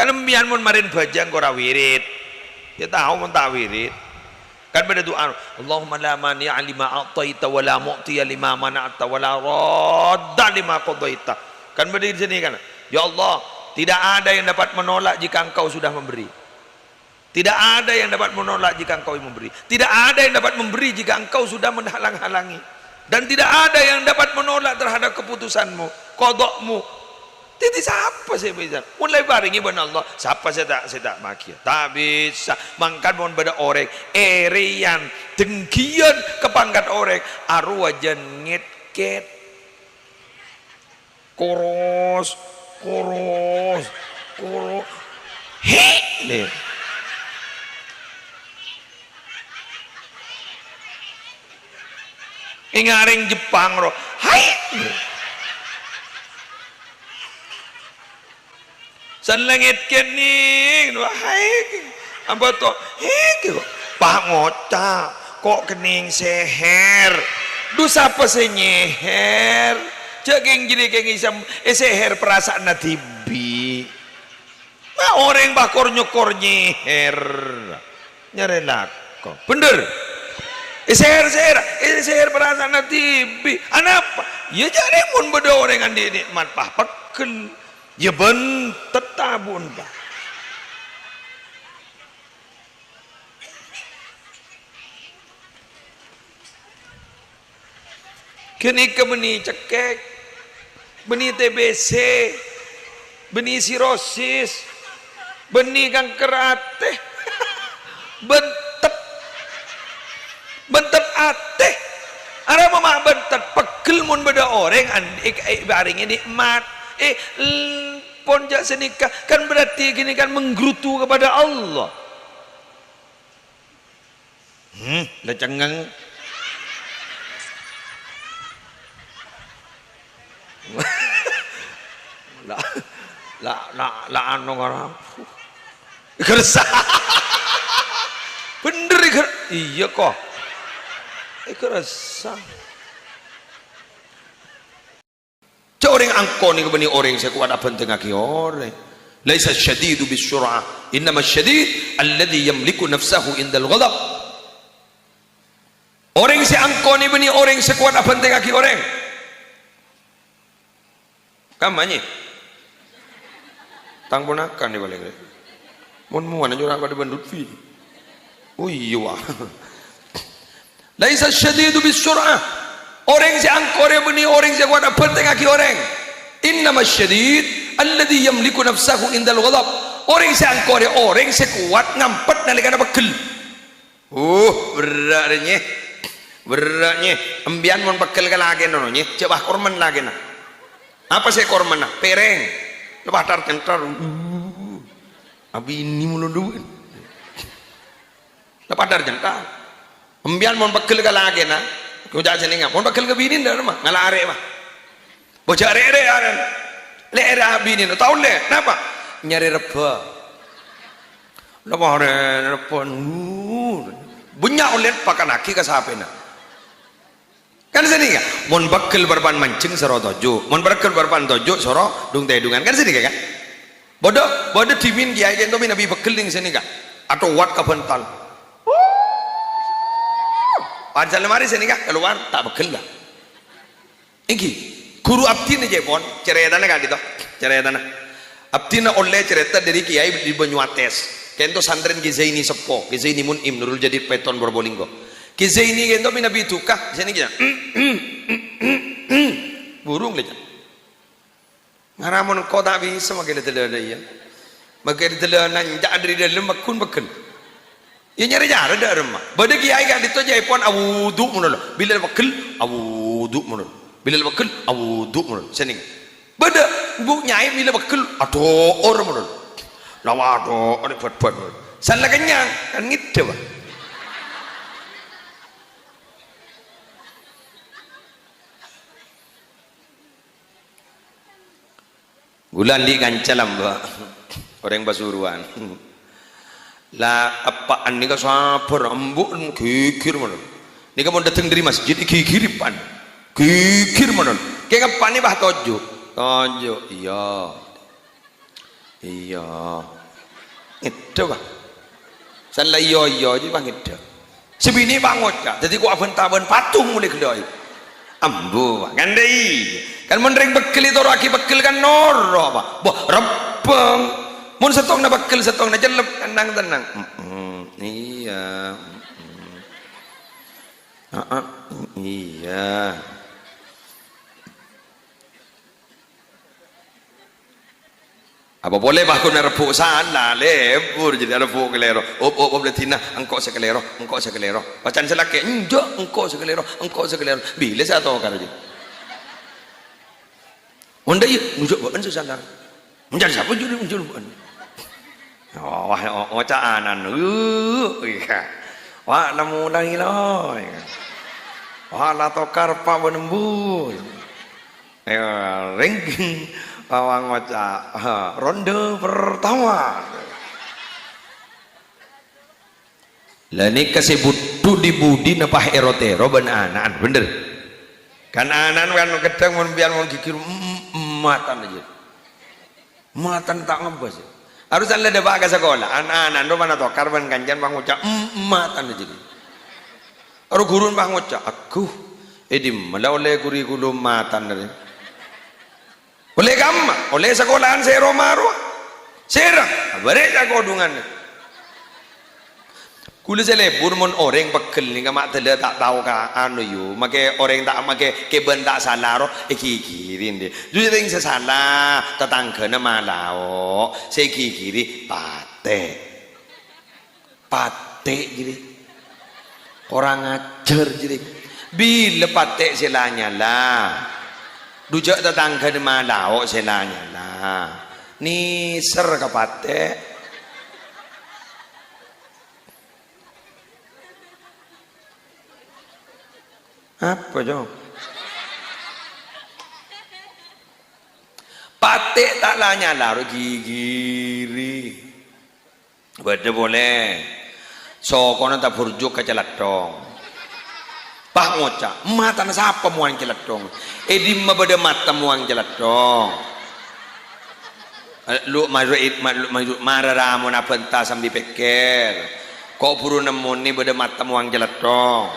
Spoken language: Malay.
Kan mbiyen mun marin bajang ora wirid. Ya tahu mun tak wirid. Kan pada doa Allahumma la mani'a lima a'taita wa la mu'tiya lima mana'ta wa la radda lima qadaita. Kan pada di sini kan. Ya Allah, tidak ada yang dapat menolak jika Engkau sudah memberi. Tidak ada yang dapat menolak jika Engkau memberi. Tidak ada yang dapat memberi jika Engkau sudah menghalang-halangi. Dan tidak ada yang dapat menolak terhadap keputusanmu, qada'mu. Tidak siapa saya bisa mulai baringi benar Allah siapa saya tak bahagia tak bisa mangkan mohon pada orang erian dengkian kepangkat orang arwah jengit ket koros he ingaring Jepang roh hai san langit kening wahai apa to hek pak ngoca kok kening seher du sapa senyeher cegeng jadi keng isam seher perasaan tibi ma orang bakor nyokor nyeher nyarelako bener seher perasaan tibi anapa ya jadi mun beda orang andi nikmat pah pekel ya bentet tabun pak kini ke benih cekek benih TBC benih sirosis benih kanker ateh bentet ateh ada mama bentet pegel mun beda orang baring nikmat ponjak senikah kan berarti gini kan menggerutu kepada Allah dah cengang la anu orang kersa bener iya kok kersa orang angkon ni kebani orang saya kuat apa tengah ki orang laisa syadidu bisyur'ah innama syadid alladhi yamliku nafsahu indal ghadab orang saya angkon ni bani orang saya kuat apa tengah ki orang kamanya tang ponakan ni boleh mun muan aja orang pada bandut fi oh iya wah laisa syadidu bisyur'ah orang si angkor yang benih orang si kuat apa tengah ki orang innama syadid alladhi yamliku nafsahu indal ghadab orang si angkor orang si kuat ngampet nalika pegel beratnya embian mon pegel lagi nono nya coba korban lagi nah apa sih korban nah pereng lepas tar kentar abi ini mulu duit lepas tar kentar embian mon pegel lagi nah kau jangan senengah, mau bakal kebinin dah rumah, ngalah arek mah, bocah arek aran, le binin, tahu le, kenapa? Nyari reba, lepas reba, bunyak oleh pakai naki ke siapa na? Kan senengah, mau bakal berban mancing soro tojo, mau bakal berban tojo soro dung tedungan, kan senengah kan? Bodoh timin kiai kan tu nabi bakal ding senengah, atau wat kapental. Pancal lemari sini kah keluar tak bekel lah. Ini guru abdi ni jepon cerita na kali tu cerita na abdi na oleh cerita dari kiai di Banyuates. Kento santren Kizaini Sepo, Kizaini Munim Nurul Jadid Peton Borbolinggo. Kizaini kento nabi tukah sini kita burung leja. Ngaramon kau tak bisa makai telah dia, makai telah nanjak dari dalam makun bekel. Ya nyari cara dah rumah. Bada kiai kan itu jepon awudu munul. Bila bakal awudu munul. Bila bakal awudu munul. Sini. Bada bu nyai bila bakal atau orang munul. Lawa atau orang buat munul. Salah kenyang kan gitu bah. Gulan di kancalam bah. Orang Pasuruan. Lah apaan ni ka sabar embuk gigir mon. Ni ka mon dateng dari masjid gigiripan. Gigir mon. Ke kapan ni bah tojo? Tojo iya. Iya. Itu Bang. San la iya aja Bang itu. Sebini Bang ngocak. Jadi ku aben-taben patung mulai kedai. Ambu Bang. Ngandai. Kan menring bekel itu raki bekel kan noro Bang. Boh rebeng. Mun setong na bekel setong na jelep tenang. Iya. Iya. Apa boleh bahku nerepuk sana lebur jadi nerepuk kelero. Boleh tina engkau sekelero. Bacaan selaki enjak engkau sekelero. Bila saya tahu kan aja. Onda iya nunjuk bukan susandar. Menjadi siapa juri bukan. Wah ocaanan. Iya. Wah namu lagi loh. Wah lato karpa menembus. Ranking bawang ngocak ronde pertama. Lah ini kasih butuh di budi napah erotero ben anan bener. Kan anan kan kadang mun biar mau gigir matan aja. Matan tak ngebas. Harus ada debat ke sekolah. Anan do mana tokar ben kanjan bang ngocak matan aja. Aru gurun bang ngocak aku edim malah oleh kurikulum matan dari. Oleh gamma, oleh sekolahan saya romaru, serang, berita kodungan. Kulit saya lebur mon orang bekel ni kamak tela tak tahu ka anu yu, make orang tak make keben tak salah roh, kikirin dia. Jadi yang salah tetangga nama lao, saya kikiri pate jadi orang ajar jadi. Bila pate selanya lah. Dujak tetangga di Malau selanya lah. Ni ser kapate. Apa jom? Pate tak lanya lah gigiri. Beda boleh. So kono tak burjuk kecelat dong. Pak ngocak, mata na siapa muang jelat dong? Edim mabada mata muang jelat dong. Lu marara mo na penta sambil peker. Kok buru namun ni bada mata muang jelat dong.